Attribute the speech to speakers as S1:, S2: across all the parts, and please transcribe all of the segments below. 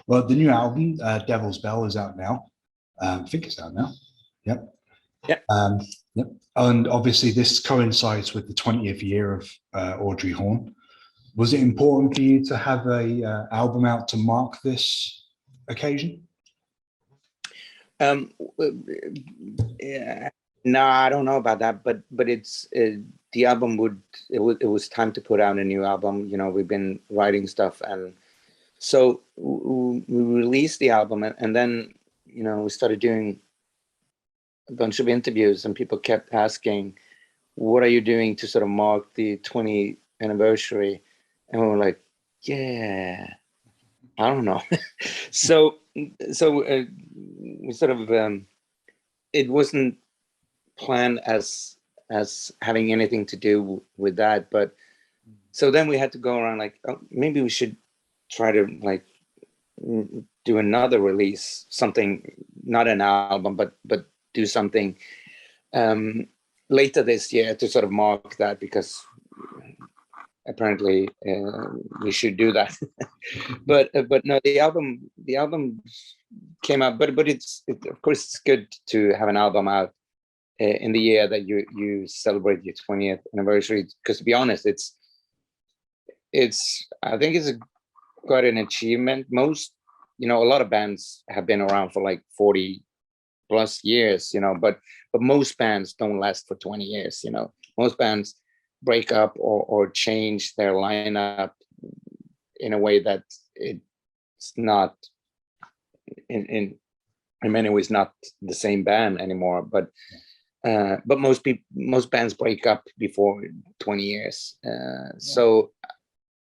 S1: Well, the new album, Devil's Bell, is out now. I think it's out now. Yep.
S2: Yeah.
S1: Yep. And obviously, this coincides with the 20th year of Audrey Horne. Was it important for you to have a album out to mark this occasion?
S2: Yeah, no, I don't know about that, but it's the album it was time to put out a new album. You know, we've been writing stuff, and so we released the album, and then you know we started doing a bunch of interviews, and people kept asking, "What are you doing to sort of mark the 20th anniversary?" And we were like, "Yeah, I don't know." so we sort of it wasn't planned as having anything to do with that, but so then we had to go around like, oh, maybe we should try to like do another release, something, not an album, but do something later this year to sort of mark that, because apparently we should do that. but no, the album came out, but of course it's good to have an album out in the year that you celebrate your 20th anniversary, because to be honest, I think it's quite an achievement. Most, you know, a lot of bands have been around for like 40 plus years, you know, but most bands don't last for 20 years. You know, most bands break up or change their lineup in a way that it's not in many ways not the same band anymore, but most bands break up before 20 years. So I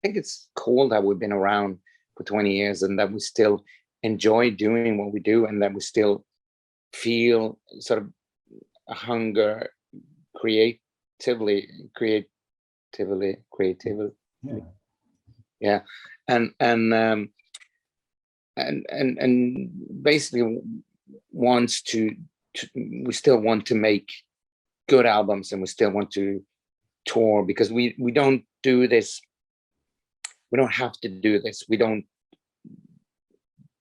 S2: think it's cool that we've been around for 20 years and that we still enjoy doing what we do, and that we still feel sort of a hunger creatively. Yeah. And basically wants to we still want to make good albums, and we still want to tour, because we don't do this, we don't have to do this,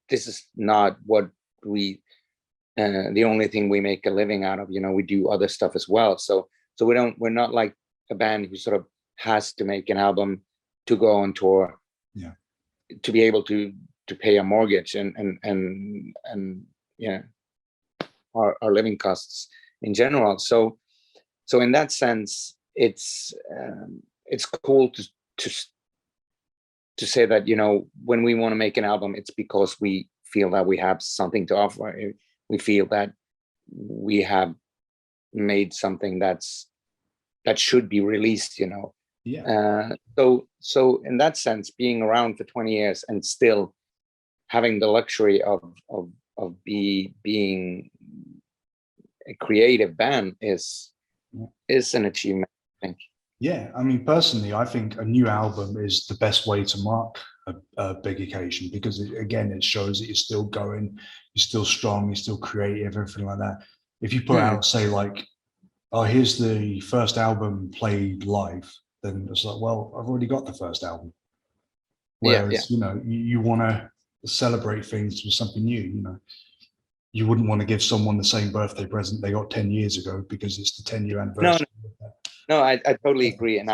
S2: this is not what we the only thing we make a living out of. You know, we do other stuff as well, so we're not like a band who sort of has to make an album to go on tour, to be able to pay a mortgage and yeah, our living costs in general. So in that sense, it's cool to say that, you know, when we want to make an album, it's because we feel that we have something to offer. We feel that we have made something that should be released, you know. So in that sense, being around for 20 years and still having the luxury of being a creative band is an achievement, I think.
S1: Yeah, I mean, personally, I think a new album is the best way to mark a big occasion, because again, it shows that you're still going, you're still strong, you're still creative, everything like that. If you put out, say, like, oh, here's the first album played live, then it's like, well, I've already got the first album. Whereas, you know, you want to celebrate things with something new. You know, you wouldn't want to give someone the same birthday present they got 10 years ago because it's the 10-year anniversary.
S2: No, I totally agree. And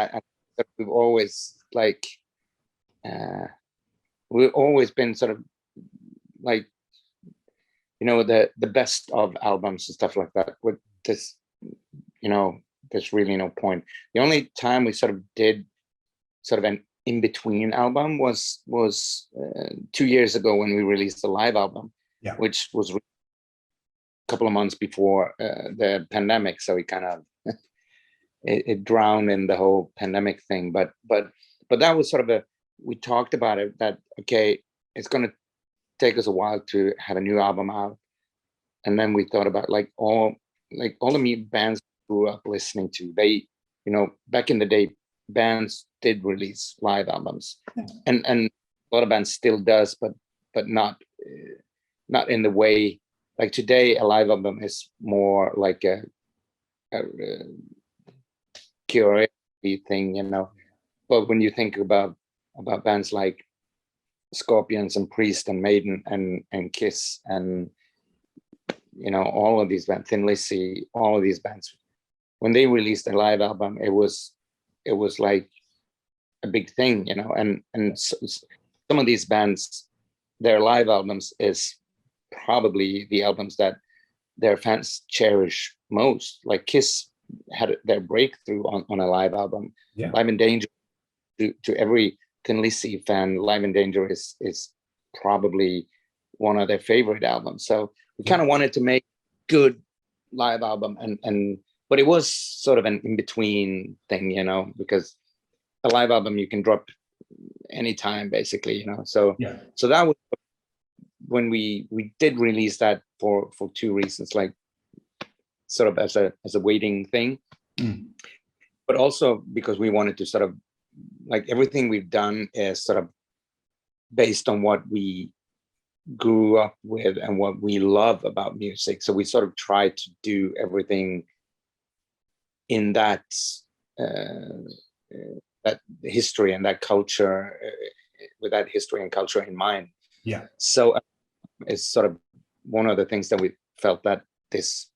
S2: we've always like, we've always been sort of like, you know, the best of albums and stuff like that. With this, you know, there's really no point. The only time we sort of did sort of an in-between album was 2 years ago when we released the live album, which was a couple of months before the pandemic. So we kind of it drowned in the whole pandemic thing. But that was sort of we talked about it, that okay, it's going to take us a while to have a new album out, and then we thought about like all the bands grew up listening to. They, you know, back in the day, bands did release live albums, and a lot of bands still does, but not in the way like today. A live album is more like a curated thing, you know. But when you think about bands like Scorpions and Priest and Maiden and Kiss and, you know, all of these bands, Thin Lizzy, all of these bands, when they released a live album, it was like a big thing, you know. And some of these bands, their live albums is probably the albums that their fans cherish most. Like Kiss had their breakthrough on a live album.
S1: Yeah.
S2: Live in Danger, to every Thin Lizzy fan, Live in Danger is probably one of their favorite albums. So we kind of wanted to make good live album, and but it was sort of an in-between thing, you know, because a live album you can drop anytime basically, you know. So
S1: yeah.
S2: So that was when we did release that for two reasons, like sort of as a waiting thing, but also because we wanted to sort of, like, everything we've done is sort of based on what we grew up with and what we love about music. So we sort of try to do everything in that that history and that culture, with that history and culture in mind.
S1: Yeah.
S2: So it's sort of one of the things that we felt that this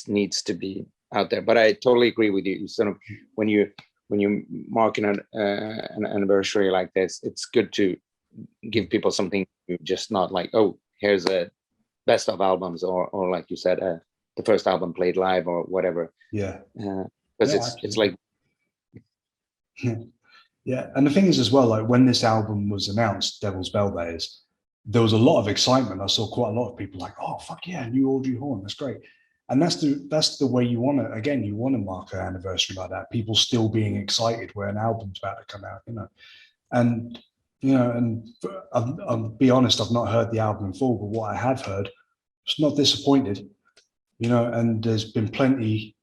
S2: needs to be out there. But I totally agree with you. Sort of when you marking an anniversary like this, it's good to give people something, just not like, oh, here's a best of albums, or like you said, the first album played live or whatever.
S1: Yeah.
S2: Because it's like.
S1: Yeah, and the thing is as well, like when this album was announced, Devil's Bell, that is, there was a lot of excitement. I saw quite a lot of people like, oh fuck yeah, new Audrey Horne, that's great. And that's the way you want to, again, you want to mark an anniversary like that, people still being excited where an album's about to come out, you know. And you know, and I'll be honest, I've not heard the album in full, but what I have heard, it's not disappointed, you know. And there's been plenty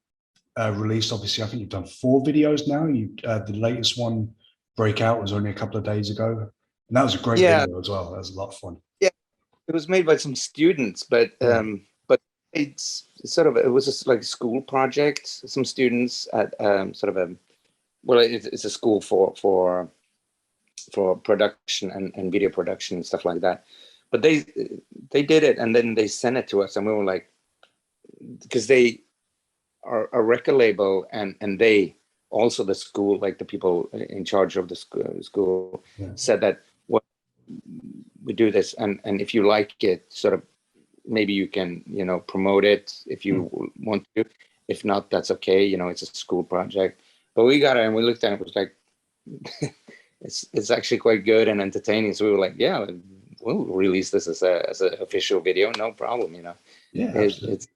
S1: released. Obviously, I think you've done 4 videos now. The latest one, Breakout, was only a couple of days ago, and that was a great video as well. That was a lot of fun.
S2: Yeah, it was made by some students, but it's sort of, it was just like a school project. Some students at sort of it's a school for production and video production and stuff like that. But they did it, and then they sent it to us, and we were like, because they are a record label, and they also, the school, like the people in charge of the school said that, what we do this, and if you like it, sort of, maybe you can, you know, promote it if you want to. If not, that's okay, you know, it's a school project. But we got it and we looked at it, it was like, it's actually quite good and entertaining. So we were like, yeah, we'll release this as an official video, no problem, you know.
S1: Yeah, it's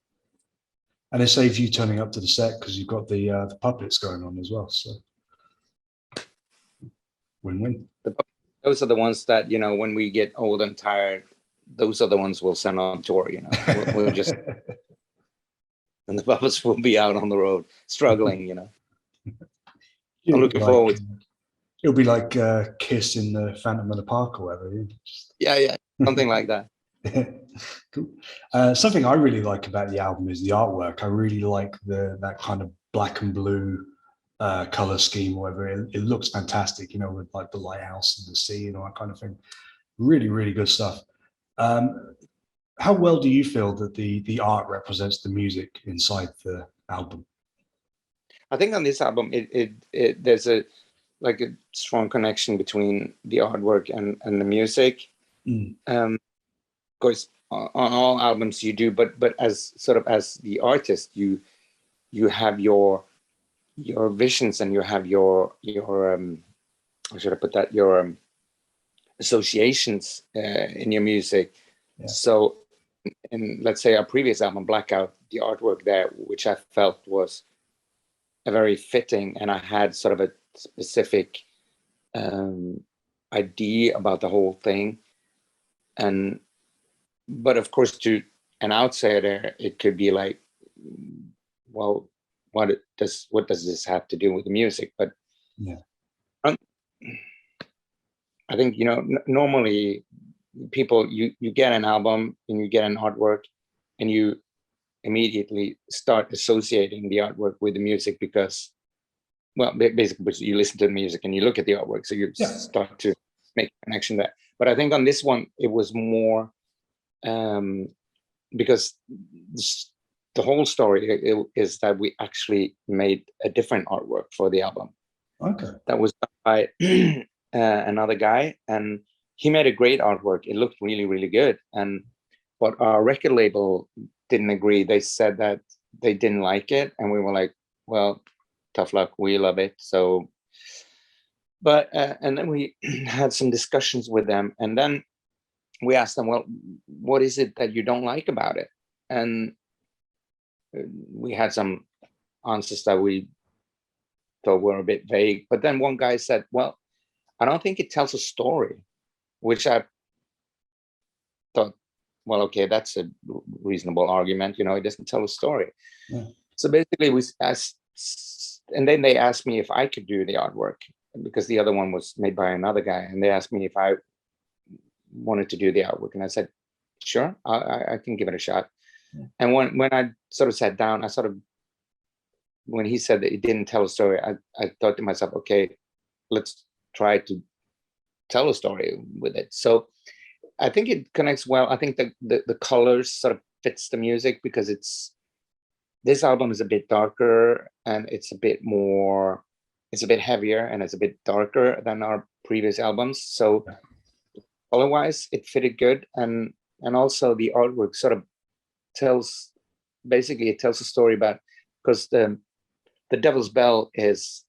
S1: and it saves you turning up to the set because you've got the puppets going on as well. So win-win.
S2: Those are the ones that, you know, when we get old and tired, those are the ones we'll send on tour, you know. We'll just, and the puppets will be out on the road struggling, you know. I'm looking forward.
S1: It'll be like Kiss in the Phantom of the Park or whatever.
S2: Yeah, something like that.
S1: Cool. Something I really like about the album is the artwork. I really like that kind of black and blue color scheme, or whatever. It looks fantastic, you know, with like the lighthouse and the sea and all that kind of thing. Really, really good stuff. How well do you feel that the art represents the music inside the album?
S2: I think on this album, there's a strong connection between the artwork and the music. Of course, on all albums you do, but as sort of as the artist, you have your visions, and you have your how should I put that, your associations in your music. Yeah. So in, let's say, our previous album, Blackout, the artwork there, which I felt was a very fitting, and I had sort of a specific idea about the whole thing. But of course, to an outsider, it could be like, well, what does this have to do with the music? But
S1: yeah,
S2: I think, you know, normally people, you get an album and you get an artwork, and you immediately start associating the artwork with the music because, well, basically you listen to the music and you look at the artwork, so you start to make a connection there. But I think on this one, it was more because the whole story is that we actually made a different artwork for the album.
S1: Okay.
S2: That was done by another guy, and he made a great artwork. It looked really, really good. But our record label didn't agree. They said that they didn't like it, and we were like, well, tough luck, we love it. So, but and then we had some discussions with them, and then we asked them, well, what is it that you don't like about it? And we had some answers that we thought were a bit vague. But then one guy said, well, I don't think it tells a story, which I thought, well, okay, that's a reasonable argument. You know, it doesn't tell a story.
S1: Yeah.
S2: So basically we asked, and then they asked me if I could do the artwork, because the other one was made by another guy. And they asked me if I wanted to do the artwork. And I said, sure, I can give it a shot. Yeah. And when I sort of sat down, when he said that it didn't tell a story, I thought to myself, okay, let's try to tell a story with it. So I think it connects well. I think the colors sort of fits the music, because this album is a bit darker, and it's a bit heavier, and it's a bit darker than our previous albums. So color-wise, it fitted good, and also the artwork sort of tells a story about, because the Devil's Bell is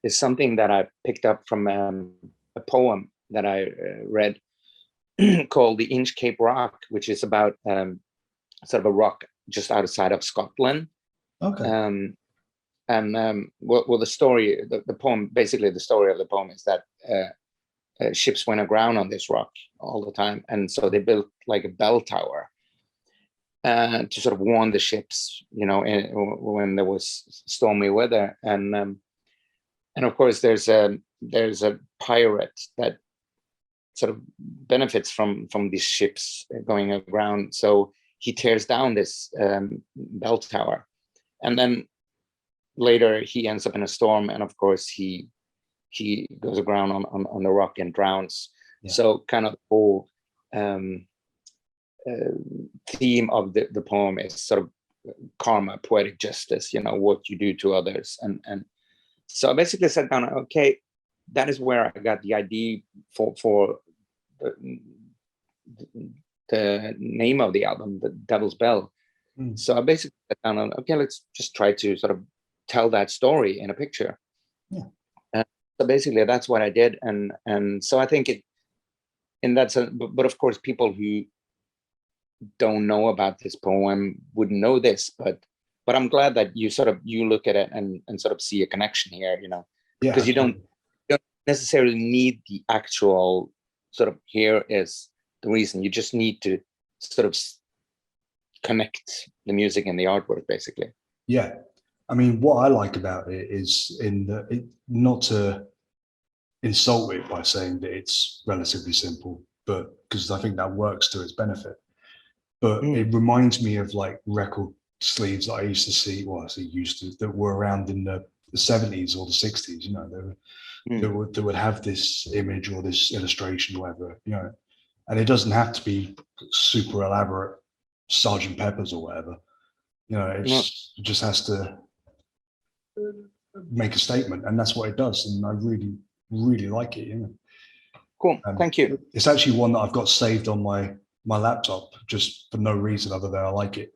S2: something that I picked up from a poem that I read called The Inch Cape Rock, which is about sort of a rock just outside of Scotland.
S1: Okay.
S2: Well, the story, the poem, basically the story of the poem is that ships went aground on this rock all the time, and so they built like a bell tower to sort of warn the ships, you know, when there was stormy weather. And of course there's a pirate that sort of benefits from these ships going aground. So he tears down this bell tower, and then later he ends up in a storm, and of course he goes aground on the rock and drowns. Yeah. So kind of the whole theme of the poem is sort of karma, poetic justice, you know, what you do to others. And so I basically sat down, okay, that is where I got the idea for the name of the album, The Devil's Bell. So I basically sat down and, okay, let's just try to sort of tell that story in a picture. Yeah. So basically that's what I did. And so I think but of course people who don't know about this poem wouldn't know this, but I'm glad that you look at it and sort of see a connection here, you know, because you don't necessarily need the actual sort of, here is the reason. You just need to sort of connect the music and the artwork, basically.
S1: Yeah. I mean, what I like about it is not to insult it by saying that it's relatively simple, but because I think that works to its benefit. But it reminds me of like record sleeves that I used to see, that were around in the 70s or the 60s, you know, that would have this image or this illustration, or whatever, you know, and it doesn't have to be super elaborate Sergeant Pepper's or whatever, you know, it just has to make a statement, and that's what it does. And I really, really like it, you know.
S2: Cool, thank you.
S1: It's actually one that I've got saved on my laptop just for no reason other than I like it.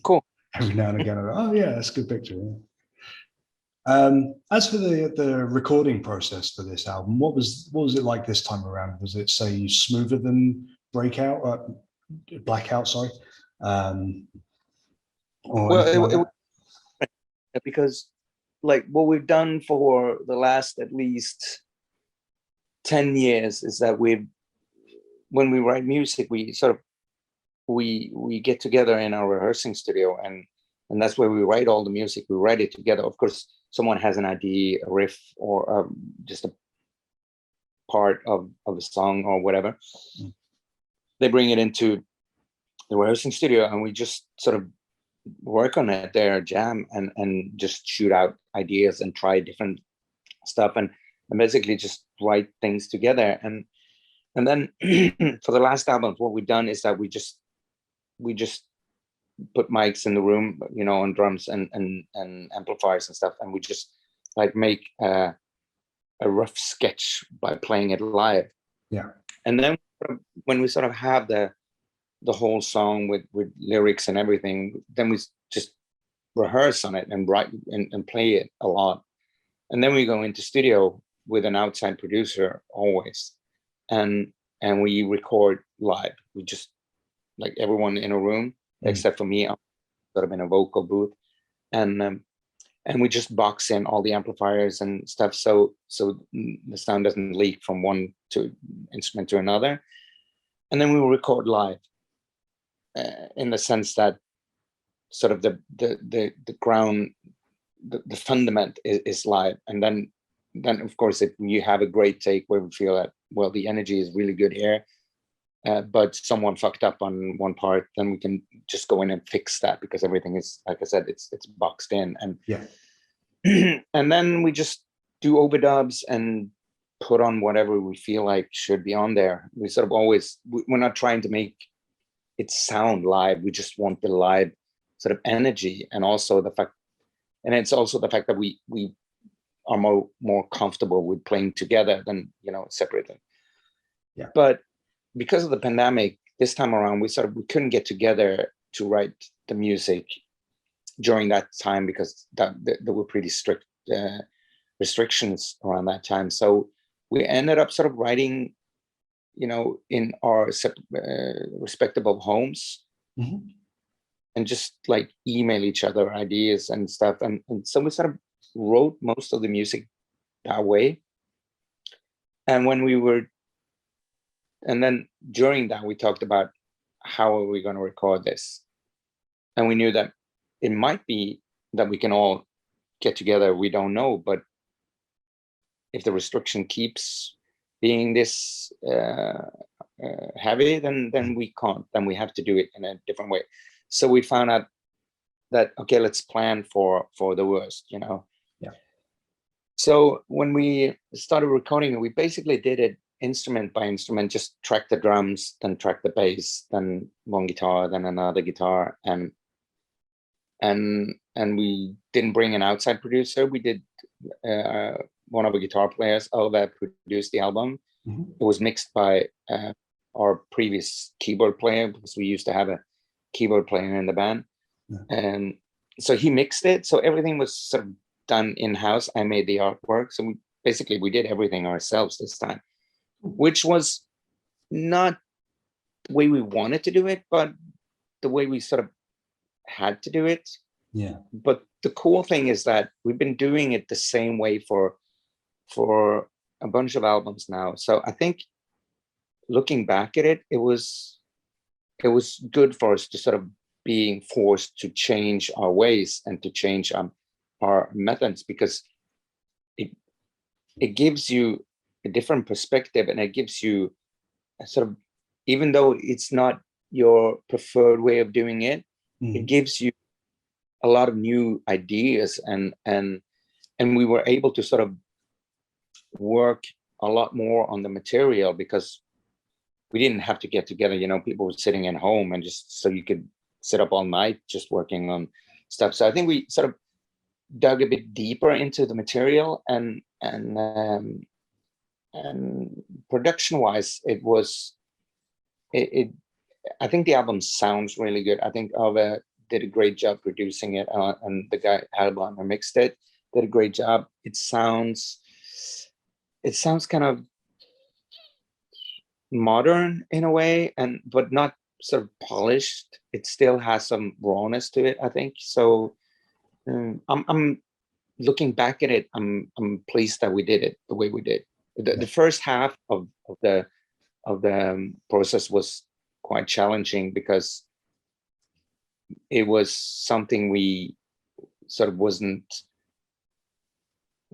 S2: Cool.
S1: Every now and again I go, oh yeah, that's a good picture. Yeah. As for the recording process for this album, what was it like this time around? Was it, say, smoother than Blackout, sorry?
S2: Because like what we've done for the last at least 10 years is that when we write music, we get together in our rehearsing studio, and that's where we write all the music. We write it together. Of course, someone has an idea, a riff, or just a part of a song or whatever. They bring it into the rehearsing studio, and we just sort of work on it there, jam, and just shoot out ideas and try different stuff, and basically just write things together. And then for the last album, what we've done is that we just put mics in the room, you know, on drums and amplifiers and stuff, and we just like make a rough sketch by playing it live.
S1: Yeah.
S2: And then when we sort of have the whole song with lyrics and everything, then we just rehearse on it and write and play it a lot. And then we go into studio with an outside producer always, and we record live. We just, like, everyone in a room except for me, I'm sort of in a vocal booth, and we just box in all the amplifiers and stuff, so the sound doesn't leak from one instrument to another. And then we will record live, in the sense that sort of the ground, the fundament is live, and then of course, if you have a great take where we feel that, well, the energy is really good here, but someone fucked up on one part, then we can just go in and fix that, because everything is, like I said, it's boxed in. And
S1: yeah.
S2: and then we just do overdubs and put on whatever we feel like should be on there. We sort of always, we're not trying to make it sound live. We just want the live sort of energy, and also the fact, and it's also the fact that we are more comfortable with playing together than, you know, separately.
S1: Yeah.
S2: But because of the pandemic, this time around, we couldn't get together to write the music during that time, because there were pretty strict restrictions around that time. So we ended up sort of writing, you know, in our respectable homes, and just like email each other ideas and stuff. And so we sort of wrote most of the music that way. And then during that, we talked about how are we going to record this? And we knew that it might be that we can all get together. We don't know, but if the restriction keeps being this heavy, then we can't. Then we have to do it in a different way. So we found out that, okay, let's plan for the worst, you know?
S1: Yeah.
S2: So when we started recording, we basically did it instrument by instrument, just track the drums, then track the bass, then one guitar, then another guitar, and we didn't bring an outside producer. We did one of the guitar players, Oliver, produced the album. It was mixed by our previous keyboard player, because we used to have a keyboard player in the band.
S1: Yeah.
S2: And so he mixed it. So everything was sort of done in-house. I made the artwork. So we did everything ourselves this time, which was not the way we wanted to do it, but the way we sort of had to do it.
S1: Yeah.
S2: But the cool thing is that we've been doing it the same way for a bunch of albums now. So I think looking back at it, it was good for us to sort of being forced to change our ways and to change our methods, because it gives you a different perspective, and it gives you a sort of, even though it's not your preferred way of doing it, it gives you a lot of new ideas, and we were able to sort of work a lot more on the material, because we didn't have to get together. You know, people were sitting at home, and just so you could sit up all night just working on stuff. So I think we sort of dug a bit deeper into the material, and production wise, I think the album sounds really good. I think Ove did a great job producing it, and the guy Alban who mixed it did a great job. It sounds kind of modern in a way, but not sort of polished. It still has some rawness to it, I think. So I'm looking back at it, I'm pleased that we did it the way we did. The first half of the process was quite challenging, because it was something we sort of we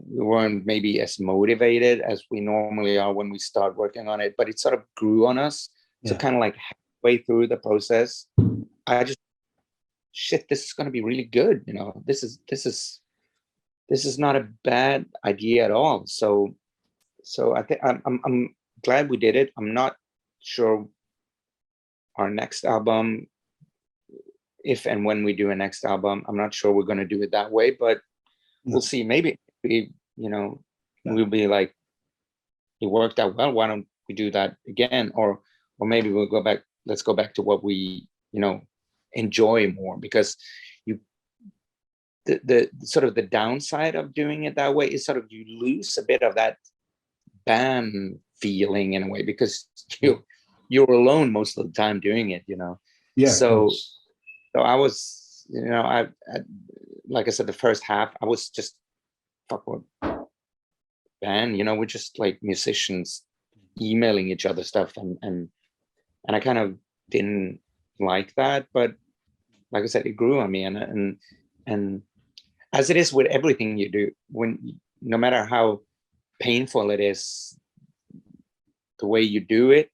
S2: weren't maybe as motivated as we normally are when we start working on it, but it sort of grew on us. So kind of like halfway through the process, I just, shit, this is going to be really good. You know, this is not a bad idea at all. So so I think I'm glad we did it. I'm not sure our next album, if and when we do a next album, I'm not sure we're going to do it that way, but we'll see. Maybe we, we'll be like, it worked out well, why don't we do that again? Or maybe we'll go back, let's go back to what we, enjoy more, because the sort of the downside of doing it that way is sort of you lose a bit of that band feeling in a way, because you're alone most of the time doing it,
S1: Yeah.
S2: So I was, I like I said, the first half I was just fuck what band, we're just like musicians emailing each other stuff, and I kind of didn't like that, but like I said, it grew on me, and as it is with everything you do, no matter how painful it is, the way you do it,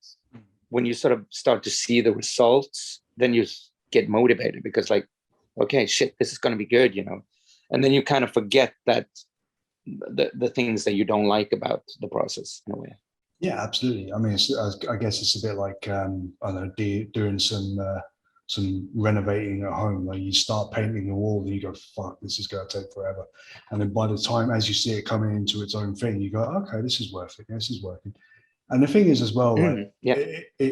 S2: when you sort of start to see the results, then you get motivated, because like, okay, shit, this is going to be good, and then you kind of forget that the things that you don't like about the process in a way.
S1: Yeah, absolutely. I mean, I guess it's a bit like I don't know, doing some renovating at home. Like you start painting the wall, and you go, "Fuck, this is going to take forever." And then by the time, as you see it coming into its own thing, you go, "Okay, this is worth it. This is working." And the thing is, as well, like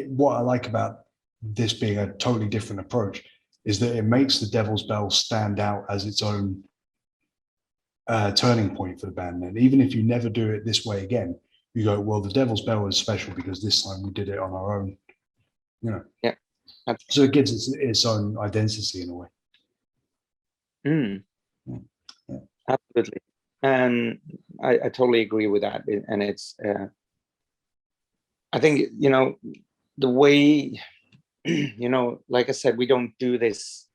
S1: what I like about this being a totally different approach is that it makes the Devil's Bell stand out as its own turning point for the band. And even if you never do it this way again, you go, well, the Devil's Bell is special because this time we did it on our own,
S2: Yeah.
S1: So it gives its own identity in a way.
S2: Yeah. Absolutely. And I totally agree with that. And it's, I think, the way, like I said, we don't do this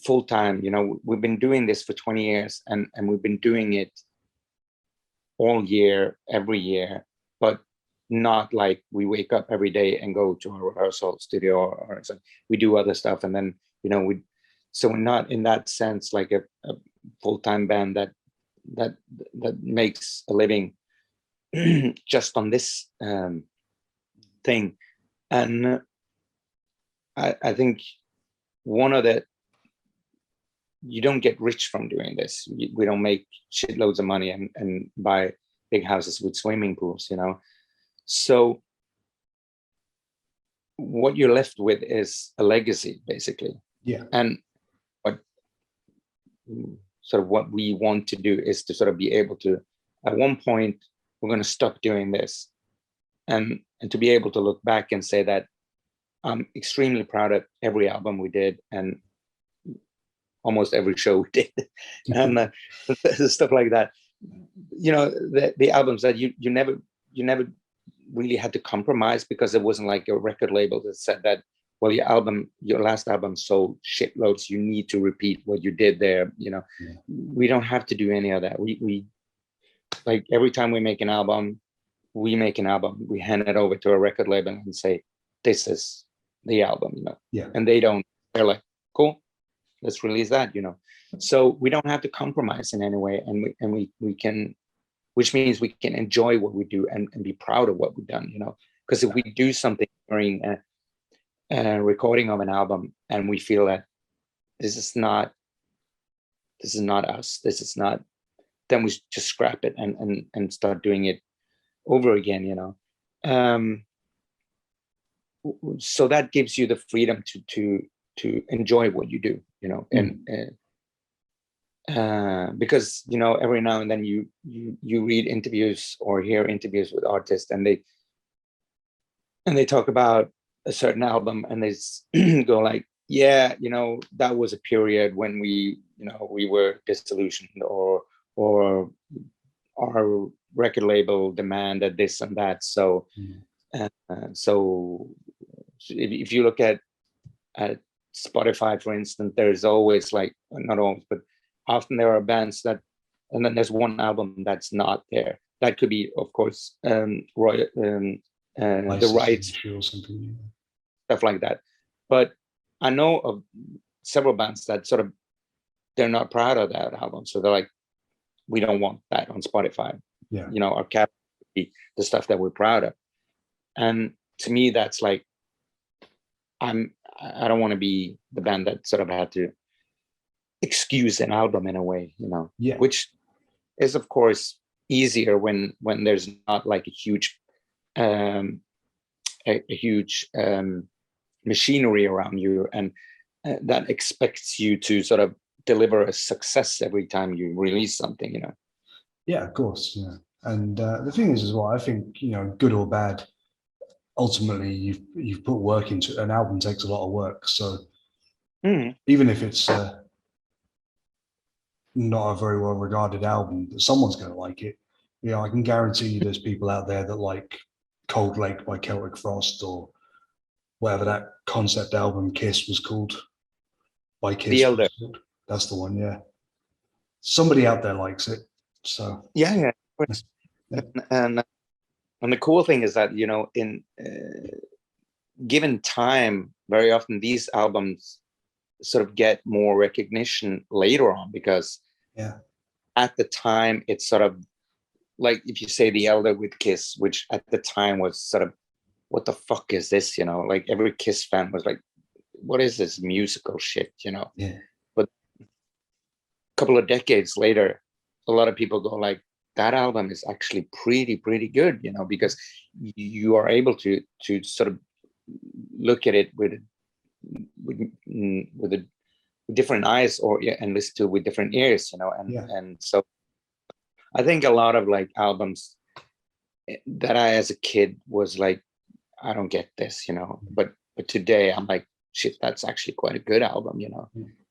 S2: full time. We've been doing this for 20 years, and we've been doing it all year, every year, but not like we wake up every day and go to a rehearsal studio or something. We do other stuff, and then so we're not in that sense like a full-time band that makes a living just on this thing. And I think you don't get rich from doing this. We don't make shitloads of money and buy big houses with swimming pools, So what you're left with is a legacy, basically.
S1: Yeah.
S2: And what we want to do is to sort of be able to, at one point, we're going to stop doing this, and to be able to look back and say that I'm extremely proud of every album we did and almost every show we did, and stuff like that. The albums that you never really had to compromise, because it wasn't like a record label that said that, well, your last album sold shitloads, you need to repeat what you did there. We don't have to do any of that. We like every time we make an album, we hand it over to a record label and say, this is the album, and they're like, cool, let's release that, So we don't have to compromise in any way, and we can, which means we can enjoy what we do and be proud of what we've done, because if we do something during a recording of an album and we feel that this is not us, then we just scrap it and start doing it over again, so that gives you the freedom to enjoy what you do, and because every now and then you read interviews or hear interviews with artists, and they talk about a certain album, and they go like, yeah, that was a period when we were disillusioned, or our record label demanded this and that, so so if you look at Spotify, for instance, there's always, like, not always, but often there are bands that, and then there's one album that's not there. That could be, of course, the rights, stuff like that. But I know of several bands that sort of, they're not proud of that album. So they're like, we don't want that on Spotify.
S1: Yeah.
S2: You know, our cap, the stuff that we're proud of. And to me, that's like, I don't want to be the band that sort of had to excuse an album in a way, you know,
S1: Yeah.
S2: which is of course easier when there's not like a huge machinery around you, and that expects you to sort of deliver a success every time you release something, you know.
S1: Yeah, of course. Yeah. And the thing is as well, I think, you know, good or bad, ultimately you've put work into an album. Takes a lot of work, so even if it's not a very well regarded album, someone's going to like it. You know, I can guarantee you there's people out there that like Cold Lake by Celtic Frost, or whatever that concept album Kiss was called, by Kiss.
S2: The Elder.
S1: That's the one. Yeah, somebody out there likes it. So
S2: yeah. And the cool thing is that, you know, in given time, very often these albums sort of get more recognition later on, because at the time it's sort of like, if you say The Elder with Kiss, which at the time was sort of, what the fuck is this, you know, like every Kiss fan was like, what is this musical shit, you know? But a couple of decades later, a lot of people go like, that album is actually pretty good, you know, because you are able to sort of look at it with different eyes, or and listen to it with different ears, you know. And so I think a lot of like albums that I as a kid was like, I don't get this, you know, but today I'm like, shit, that's actually quite a good album, you know,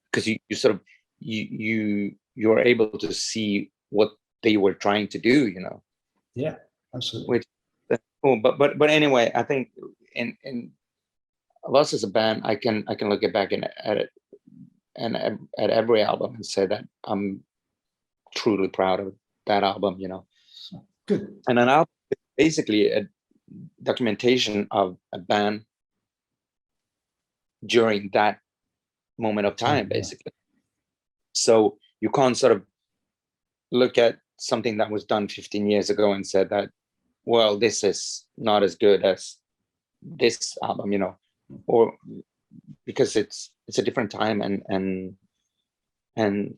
S2: because you sort of you're able to see what they were trying to do, you know.
S1: Yeah, absolutely.
S2: Which cool. But anyway, I think in us as a band, I can look back at it and at every album and say that I'm truly proud of that album, you know.
S1: Good.
S2: And an album is basically a documentation of a band during that moment of time, basically. So you can't sort of look at something that was done 15 years ago and said that, well, this is not as good as this album, you know, or because it's a different time, and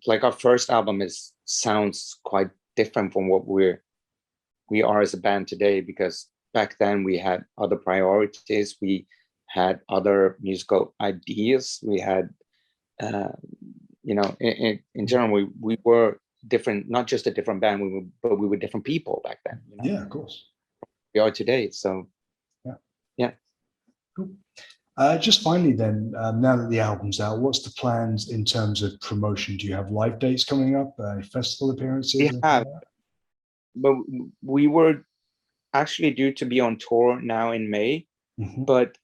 S2: like our first album sounds quite different from what we are as a band today, because back then we had other priorities, we had other musical ideas, we had you know, in general we were different, not just a different band, but we were different people back then, you know?
S1: Yeah, of course.
S2: We are today. So yeah.
S1: Cool. Just finally then, now that the album's out, what's the plans in terms of promotion? Do you have live dates coming up, festival appearances?
S2: We have, but we were actually due to be on tour now in May, but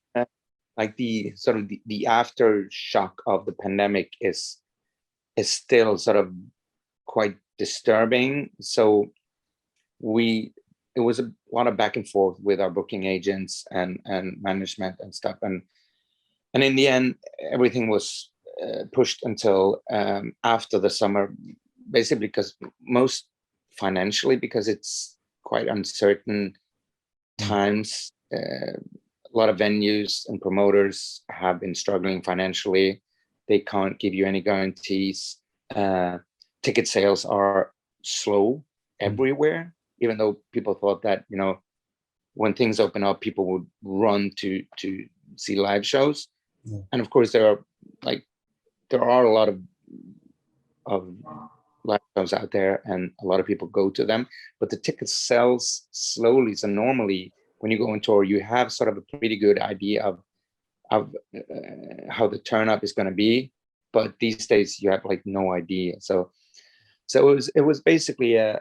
S2: like the sort of the aftershock of the pandemic is still sort of quite disturbing. So it was a lot of back and forth with our booking agents and management and stuff, and in the end everything was pushed until after the summer, basically because most financially, because it's quite uncertain times. A lot of venues and promoters have been struggling financially. They can't give you any guarantees. Ticket sales are slow everywhere, even though people thought that, you know, when things open up, people would run to see live shows. And of course there are a lot of live shows out there, and a lot of people go to them, but the ticket sells slowly. So normally when you go on tour, you have sort of a pretty good idea of how the turn up is going to be, but these days you have like no idea. So it was basically a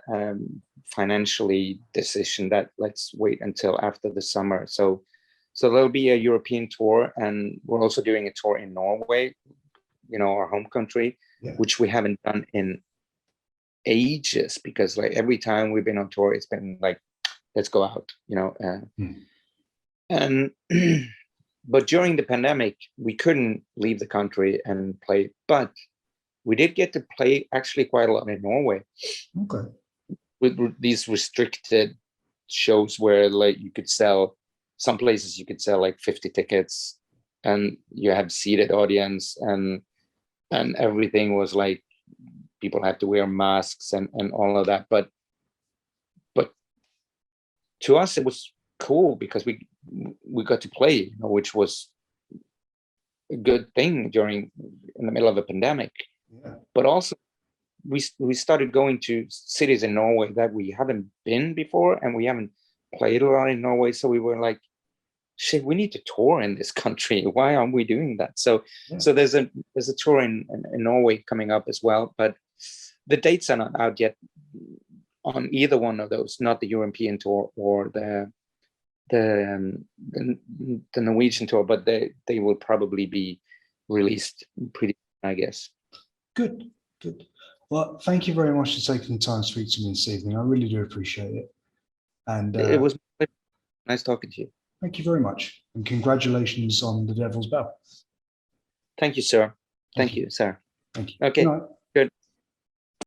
S2: financially decision that let's wait until after the summer. So there'll be a European tour, and we're also doing a tour in Norway, you know, our home country, which we haven't done in ages, because like every time we've been on tour, it's been like, let's go out, you know. And but during the pandemic, we couldn't leave the country and play, but we did get to play actually quite a lot in Norway.
S1: Okay.
S2: With these restricted shows where like you could sell, some places you could sell like 50 tickets and you have seated audience, and everything was like people had to wear masks and all of that. But to us it was cool because we got to play, you know, which was a good thing in the middle of a pandemic.
S1: Yeah.
S2: But also we started going to cities in Norway that we haven't been before, and we haven't played a lot in Norway. So we were like, shit, we need to tour in this country. Why aren't we doing that? So there's a tour in Norway coming up as well, but the dates are not out yet on either one of those, not the European tour or the Norwegian tour, but they will probably be released pretty soon, I guess.
S1: Good. Well, thank you very much for taking the time to speak to me this evening. I really do appreciate it. And
S2: it was nice talking to you.
S1: Thank you very much. And congratulations on the Devil's Bell.
S2: Thank you, sir. Thank you, sir.
S1: Thank you.
S2: Okay.
S1: Good night.